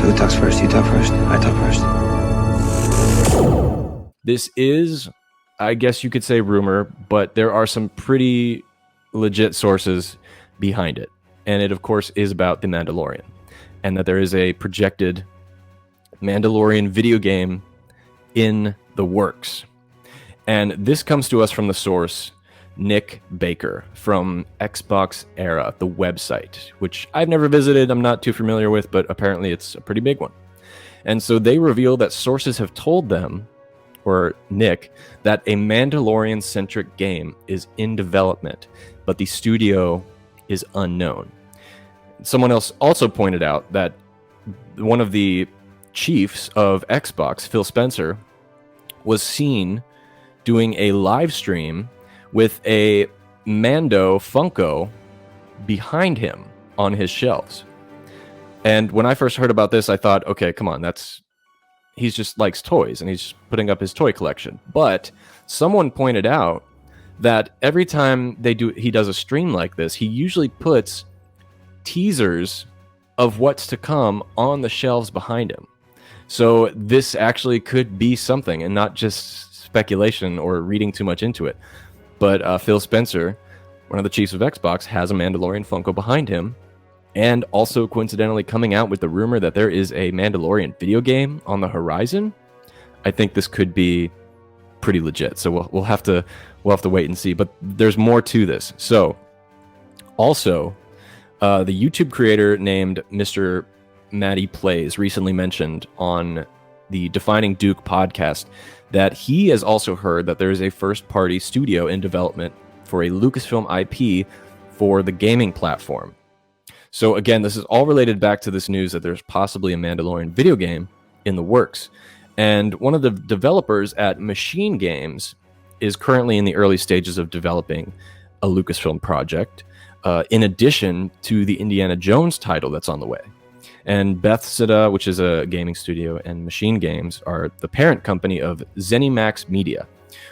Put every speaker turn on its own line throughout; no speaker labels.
Who talks first? You talk first? I talk first.
This is, I guess you could say, rumor, but there are some pretty legit sources behind it. And it, of course, is about The Mandalorian. And that there is a projected Mandalorian video game in the works. And this comes to us from the source Nick Baker from Xbox Era, the website, which I've never visited, I'm not too familiar with, but apparently it's a pretty big one. And so they reveal that sources have told them, or Nick, that a Mandalorian-centric game is in development, but the studio is unknown. Someone else also pointed out that one of the chiefs of Xbox, Phil Spencer, was seen doing a live stream with a Mando Funko behind him on his shelves. And when I first heard about this, I thought, okay, come on, he's just likes toys and he's putting up his toy collection. But someone pointed out that every time he does a stream like this, he usually puts teasers of what's to come on the shelves behind him. So this actually could be something and not just speculation or reading too much into it. But Phil Spencer, one of the chiefs of Xbox, has a Mandalorian Funko behind him, and also coincidentally coming out with the rumor that there is a Mandalorian video game on the horizon. I think this could be pretty legit. So we'll have to wait and see. But there's more to this. So also, the YouTube creator named Mr. Matty Plays recently mentioned on the Defining Duke podcast that he has also heard that there is a first-party studio in development for a Lucasfilm IP for the gaming platform. So again, this is all related back to this news that there's possibly a Mandalorian video game in the works. And one of the developers at Machine Games is currently in the early stages of developing a Lucasfilm project, in addition to the Indiana Jones title that's on the way. And Bethesda, which is a gaming studio, and Machine Games are the parent company of ZeniMax Media,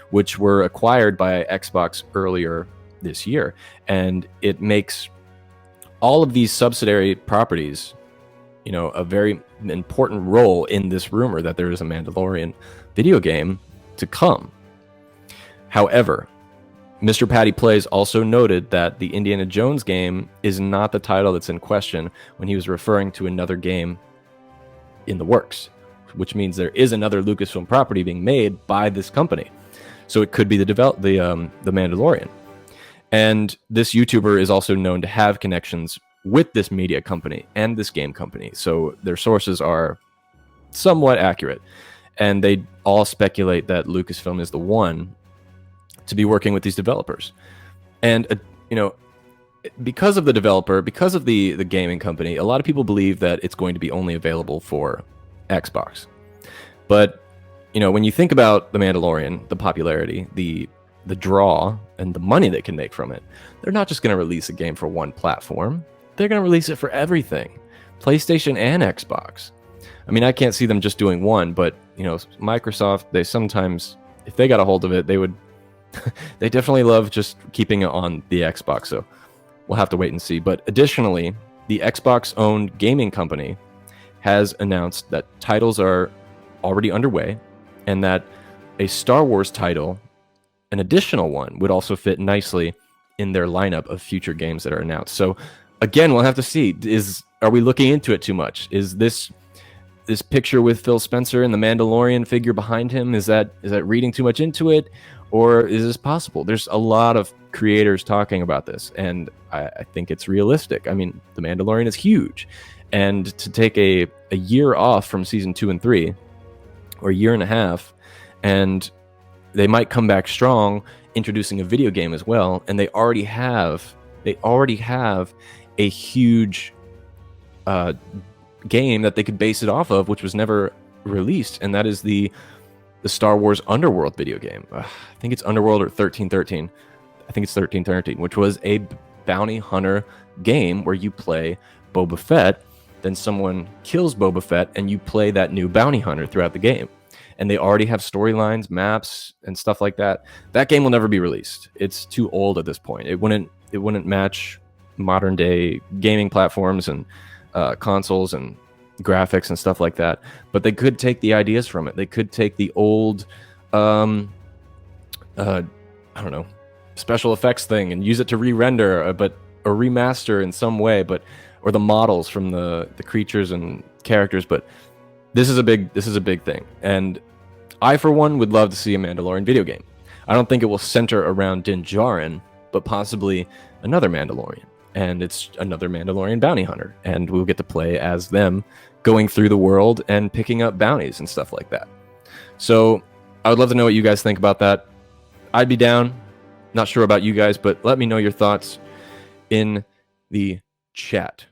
which were acquired by Xbox earlier this year. And it makes all of these subsidiary properties, a very important role in this rumor that there is a Mandalorian video game to come. However, Mr. Patty Plays also noted that the Indiana Jones game is not the title that's in question when he was referring to another game in the works, which means there is another Lucasfilm property being made by this company. So it could be the Mandalorian. And this YouTuber is also known to have connections with this media company and this game company. So their sources are somewhat accurate. And they all speculate that Lucasfilm is the one to be working with these developers. And, because of the developer, because of the gaming company, a lot of people believe that it's going to be only available for Xbox. But, when you think about The Mandalorian, the popularity, the draw, and the money they can make from it, they're not just going to release a game for one platform. They're going to release it for everything, PlayStation and Xbox. I mean, I can't see them just doing one, but, Microsoft, they sometimes, if they got a hold of it, they definitely love just keeping it on the Xbox, so we'll have to wait and see. But additionally, the Xbox-owned gaming company has announced that titles are already underway and that a Star Wars title, an additional one, would also fit nicely in their lineup of future games that are announced. So again, we'll have to see. Are we looking into it too much? Is this picture with Phil Spencer and the Mandalorian figure behind him, is that reading too much into it? Or is this possible? There's a lot of creators talking about this, and I think it's realistic. I mean, The Mandalorian is huge. And to take a year off from season 2 and 3, or a year and a half, and they might come back strong, introducing a video game as well, and they already have a huge game that they could base it off of, which was never released, and that is the Star Wars Underworld video game. I think it's Underworld or 1313. I think it's 1313, which was a bounty hunter game where you play Boba Fett, then someone kills Boba Fett, and you play that new bounty hunter throughout the game. And they already have storylines, maps, and stuff like that. That game will never be released. It's too old at this point. It wouldn't match modern day gaming platforms and consoles and graphics and stuff like that. But they could take the ideas from it. They could take the old, I don't know, special effects thing and use it to re-render, or remaster in some way, or the models from the creatures and characters. But this is a big thing, and I for one would love to see a Mandalorian video game. I don't think it will center around Din Djarin, but possibly another Mandalorian, and it's another Mandalorian bounty hunter, and we'll get to play as them going through the world and picking up bounties and stuff like that. So I would love to know what you guys think about that. I'd be down. Not sure about you guys, but let me know your thoughts in the chat.